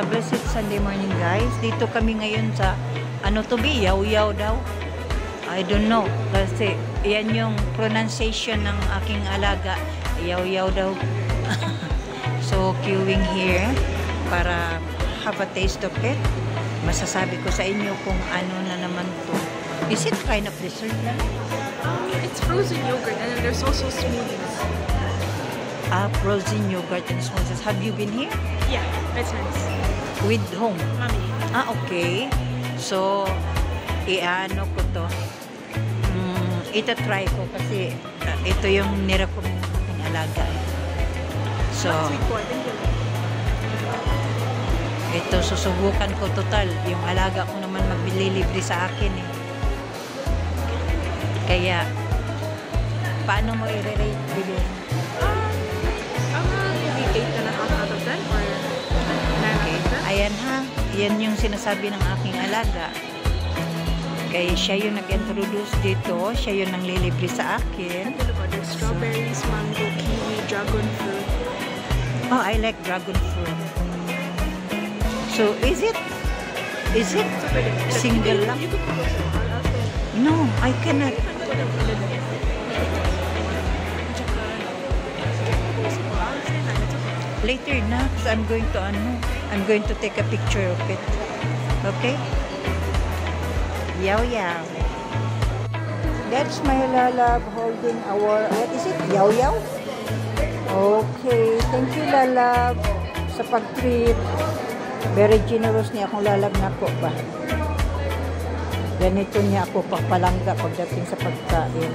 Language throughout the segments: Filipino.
Blessed Sunday morning, guys. Dito kami ngayon sa ano to be, yaw-yaw daw. I don't know kasi yan yung pronunciation ng aking alaga, yaw-yaw daw. So queuing here para have a taste of it. Masasabi ko sa inyo kung ano na naman to. Is it kind of dessert lang? It's frozen yogurt and then there's also smoothies. Frozen yogurt and smoothies. Have you been here? Yeah, it's nice. With whom? Mommy. Okay. So, i-ano ko to. Ita-try ko kasi ito yung nirecommend ng aking alaga. So, ito susubukan ko total. Yung alaga ko naman maglilibre sa akin eh. Kaya, paano mo i-rate video? Maybe 8.5 out of 10 or 9 out of 10. Ayan ha, yan yung sinasabi ng aking alaga. Kaya siya yung nag-introduce dito, siya yung nanglilibre sa akin. There's strawberries, mango, kiwi, dragon fruit. Oh, I like dragon fruit. So, is it single lang? You could put those all. No, I cannot. Later na, because I'm going to take a picture of it. Okay? Yaw yaw. That's my lalab holding our, what is it? Yaw yaw? Okay. Thank you, lalab, sa pag-treat. Very generous niya akong lalab na ko ba. Ganito niya ako papalangga pagdating sa pagkain.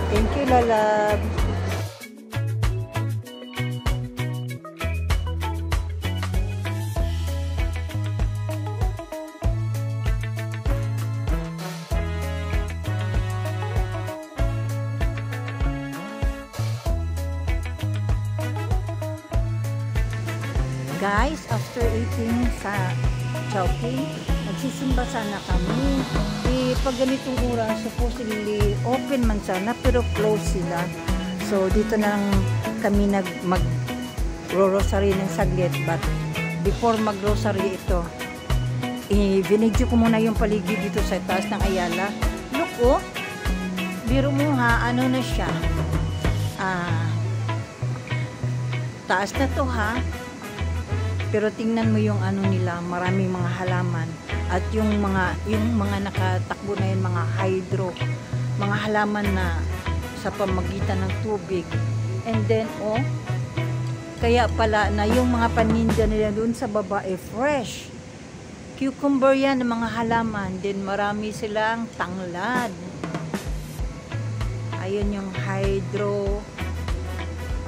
Thank you, lalab. Guys, after eating sa Chowking, nagsisimba sana kami. Pag ganitong oras, supposedly open man sana, pero close sila. So, dito na lang kami mag-rosary ng saglit. But, before mag-rosary ito, binidyo ko muna yung paligid dito sa taas ng Ayala. Look, oh! Biro mo ha, ano na siya? Taas na to ha. Pero tingnan mo yung ano nila, maraming mga halaman at yung mga nakatakbo na yun, mga hydro, mga halaman na sa pamagitan ng tubig. And then kaya pala na yung mga paninda nila doon sa baba fresh. Cucumber yan ng mga halaman, then marami silang tanglad. Ayun yung hydro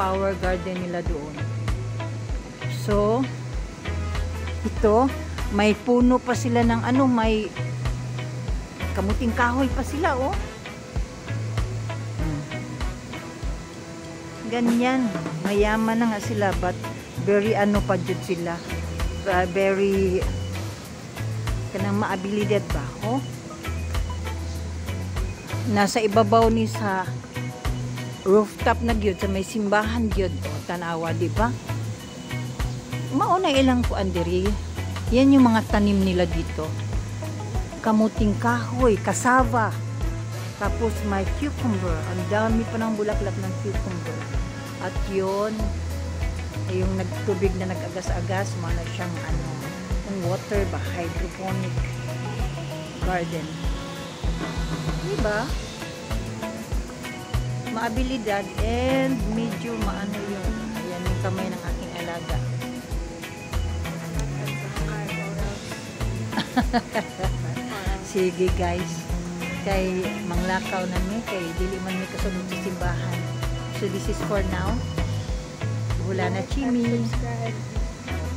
power garden nila doon. So, ito, may puno pa sila ng may kamuting kahoy pa sila, oh. Ganyan, mayaman na nga sila, but very pa dyan sila. Very, kanang maabilidad ba, oh. Nasa ibabaw ni sa rooftop na gyud, sa may simbahan gyud, tanawa, di ba? Mauna ilang ko andiri. Yan yung mga tanim nila dito. Kamuting kahoy, kasava. Tapos may cucumber. Ang dami pa ng bulaklak ng cucumber. At yun, yung nagtubig na nag-agas-agas, mana siyang yung water ba, hydroponic garden. Diba? Maabilidad and medyo maano yung, ayan yung kamay ng aking alaga. Sige guys, kay manglakaw na mi, kay dili man mi kasunod sa simbahan. So this is for now. Wala na chimi.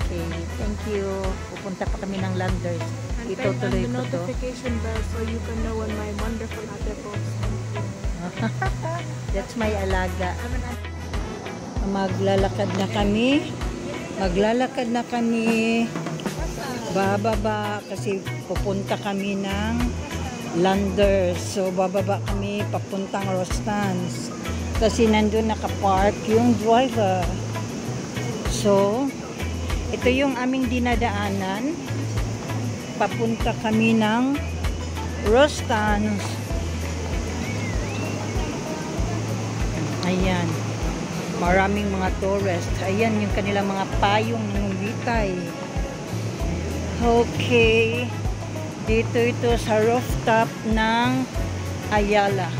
Okay, thank you. Pupunta pa kami ng Landers. Itutuloy ko to. Notification bell so you can know when my wonderful ate posts. That's my alaga. Maglalakad na kami. Bababa kasi pupunta kami ng Landers. So bababa kami papuntang Rostans. Kasi nandun nakapark yung driver. So Ito yung aming dinadaanan. Papunta kami ng Rostans. Ayan. Maraming mga tourist. Ayan yung kanilang mga payong nangumbitay. Okay. Dito ito sa rooftop ng Ayala.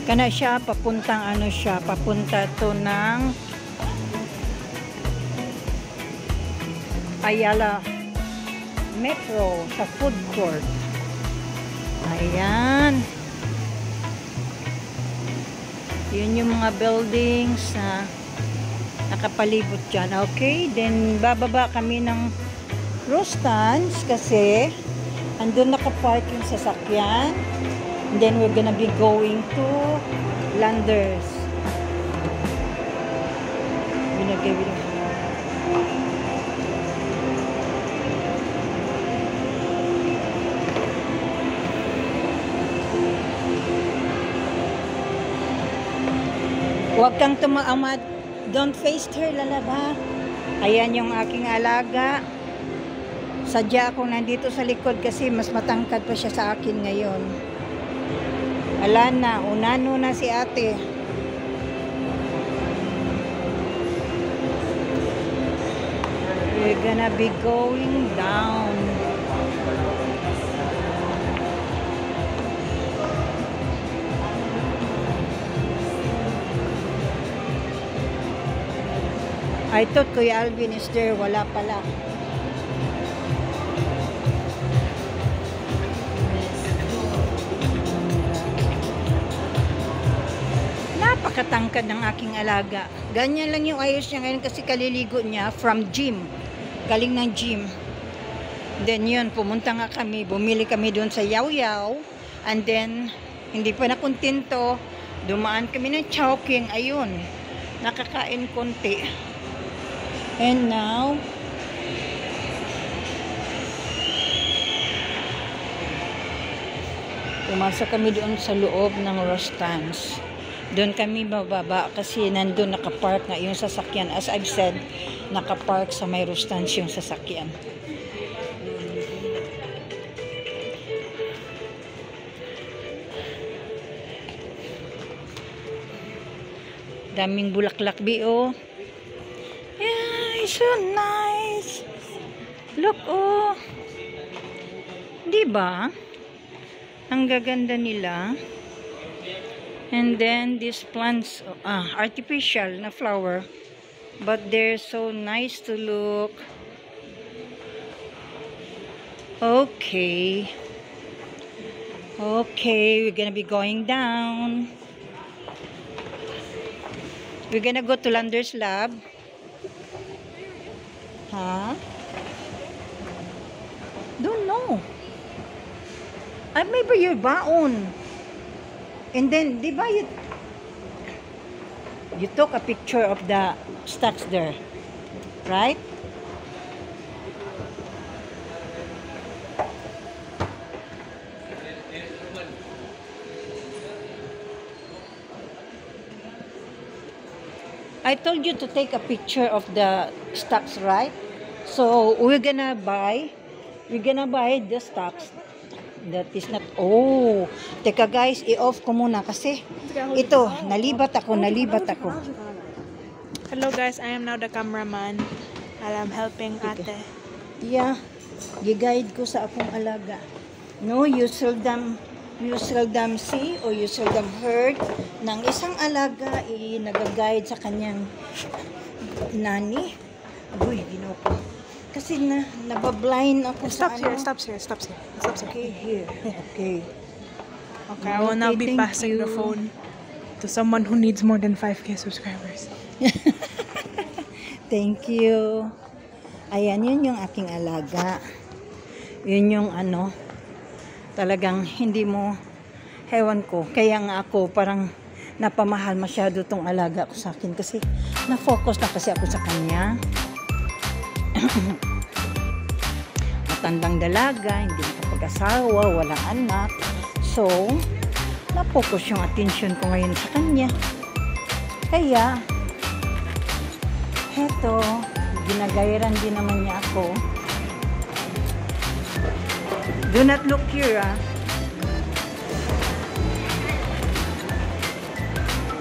Kana siya, papuntang ano siya, papunta to ng Ayala Metro sa food court. Ayan. Yun yung mga buildings na nakapalibot dyan. Okay, then bababa kami ng Rostans kasi andun nakapark yung sasakyan. And then we're gonna be going to Landers. Huwag kang tumaamat. Don't face her, lalaba. Ayan yung aking alaga. Sadya akong nandito sa likod kasi mas matangkad pa siya sa akin ngayon. Wala na, unano na si ate. We're gonna be going down. I thought Kuya Alvin is there, wala pala. Napakatangkad ng aking alaga. Ganyan lang yung ayos niya ngayon kasi kaliligo niya from gym. Galing ng gym. Then yun, pumunta nga kami, bumili kami doon sa Yaw Yaw. And then, hindi pa nakontento. Dumaan kami ng Chowking. Ayun, nakakain konti. And now, pumasok kami doon sa loob ng Rostans. Doon kami bababa kasi nandun nakapark nga yung sasakyan. As I've said, nakapark sa may Rostans yung sasakyan. Daming bulaklak bio. Yeah, it's so nice. Look, oh. Diba? Ang gaganda nila. And then these plants, artificial na flower, but they're so nice to look. Okay. Okay, we're gonna be going down. We're gonna go to Landers Lab. Huh? Don't know. Maybe you're baon. And then, di ba you took a picture of the stacks there, right? I told you to take a picture of the stacks, right? So we're gonna buy the stacks. That is not, oh, teka guys, i-off ko muna kasi ito, nalibat ako. Hello guys, I am now the cameraman and I'm helping ate. Yeah, gi-guide ko sa akong alaga. No, you seldom see or you seldom heard ng isang alaga nag-guide sa kanyang nani. Uy, ginoko. Kasi nabablind ako sa ano. Stop here. Okay, here. Okay. Okay, I will now be passing the phone to someone who needs more than 5K subscribers. Thank you. Ayan, yun yung aking alaga. Yun yung ano, talagang hindi mo, hewan ko. Kaya nga ako parang napamahal masyado tong alaga ko sa akin kasi na-focus na kasi ako sa kanya. Matandang dalaga, hindi nakapag-asawa, walang anak. So, na-focus yung attention ko ngayon sa kanya. Kaya, heto, ginagayaran din naman niya ako. Do not look here, ah.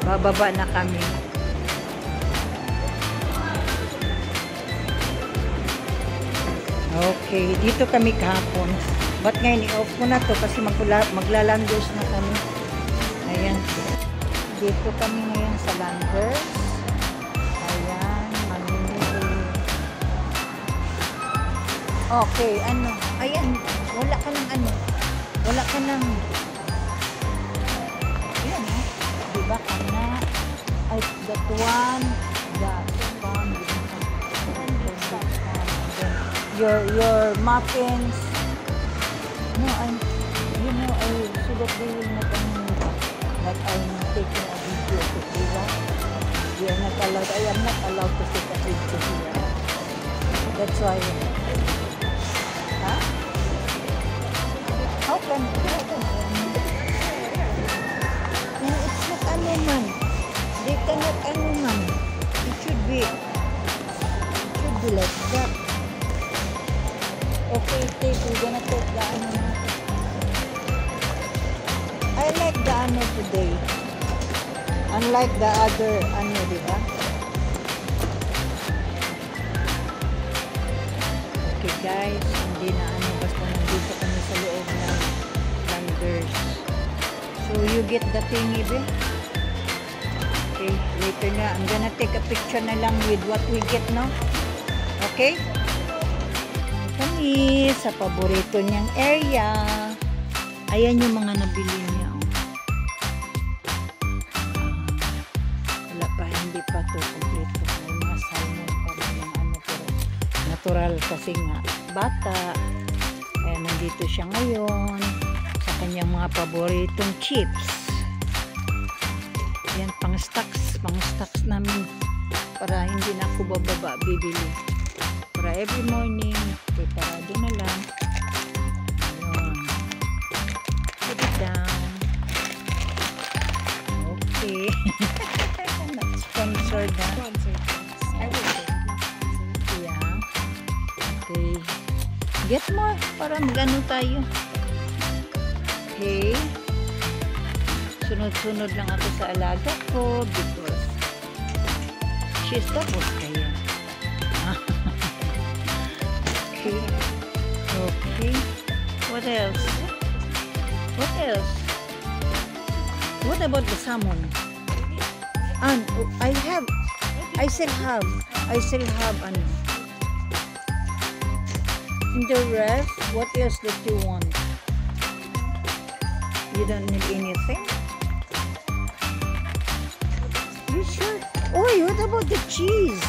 Bababa na kami. Okay, dito kami kahapon. Ba't ngayon i-off ko na to kasi maglalanders na kami. Ayan. Dito kami ngayon sa landers. Ayan, mamimili. Okay, ano? Ayan, wala ka ng ano. Wala ka ng... Ayan, eh. Diba ka na? Ay, that one. That one. Your muffins. No, I should have been that I'm taking a video to do that. We are not allowed. I am not allowed to take a video here. That's why. Huh? How can? No, it's not ano man. They cannot ano man. It should be like that. Okay, take. We're gonna take the ano natin. I like the ano today. Unlike the other ano, di ba? Okay guys, hindi na ano, basta nandito kami sa loob ng landers. So you get the thingy, be? Okay, later na. I'm gonna take a picture na lang with what we get, no? Okay? Kami sa paborito niyang area. Ayan yung mga nabili niya. Wala pa, hindi pa to kompleto. May mga salmon pa rin yung ano, pero natural kasi nga bata. Kaya nandito siya ngayon sa kanyang mga paboritong chips. Yan, pang-stocks namin para hindi na ako bababa bibili. Para every morning, preparado na lang. Ayun. Put it down. Okay. Not sponsored, ha? I will take. Yeah. Okay. Get more para mag-ano tayo. Okay. Sunod-sunod lang ako sa alaga ko because she's the boss kaya. Okay. Okay. What else? What else? What about the salmon? And I still have ano. In the rest, what else that you want? You don't need anything? You sure? Oh, what about the cheese?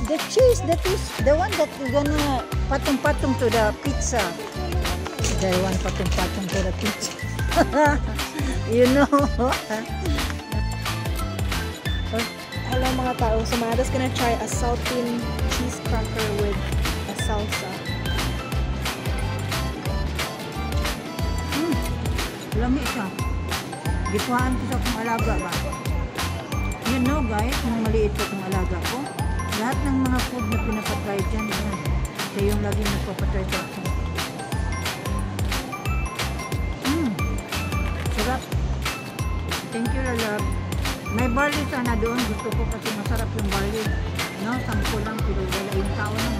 The cheese, that is the one that we're gonna patong-patong to the pizza. The one patong-patong to the pizza. You know. Hello mga tao, so Mada's gonna try a saltine cheese cracker with a salsa. Lami siya. Gipuhaan ko sa kong alaga ba? You know guys, nung maliit ko kong alaga ko, lahat ng mga food na pinapatry dyan, yan. Siya yung lagi nagpapatry sa akin. Sarap. Thank you, love. May barley sana doon. Gusto ko kasi masarap yung barley. No, 10 lang, pero wala yung tao na.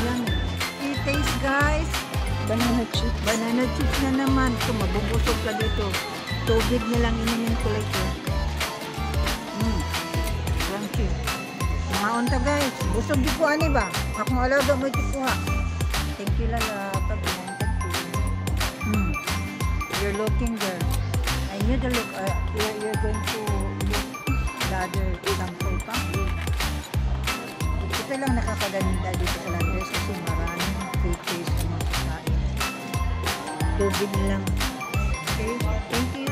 Yan. I-taste guys. Banana chips. Banana chips na naman. Ito, mabubusog ka dito. Tubig na lang inumin ko later. Crunchy. Mga unta guys. Busog di ko ani ba? Akong alaga mo ito ha. Thank you lala. You're looking girl. I knew the look. You're going to look the other sample pa. Ito lang nakakaganda dito sa landers kasi maraming free taste na makakain. Tubig lang. Okay, thank you.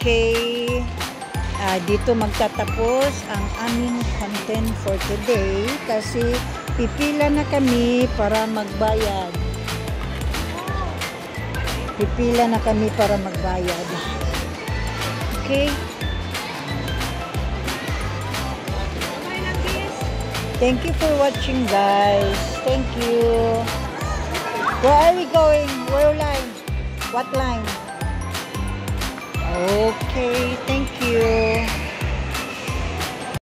Okay. Dito magtatapos ang aming content for today kasi pipila na kami para magbayad. Pipila na kami para magbayad. Okay? Thank you for watching, guys. Thank you. Where are we going? Where line? What line? Okay, thank you.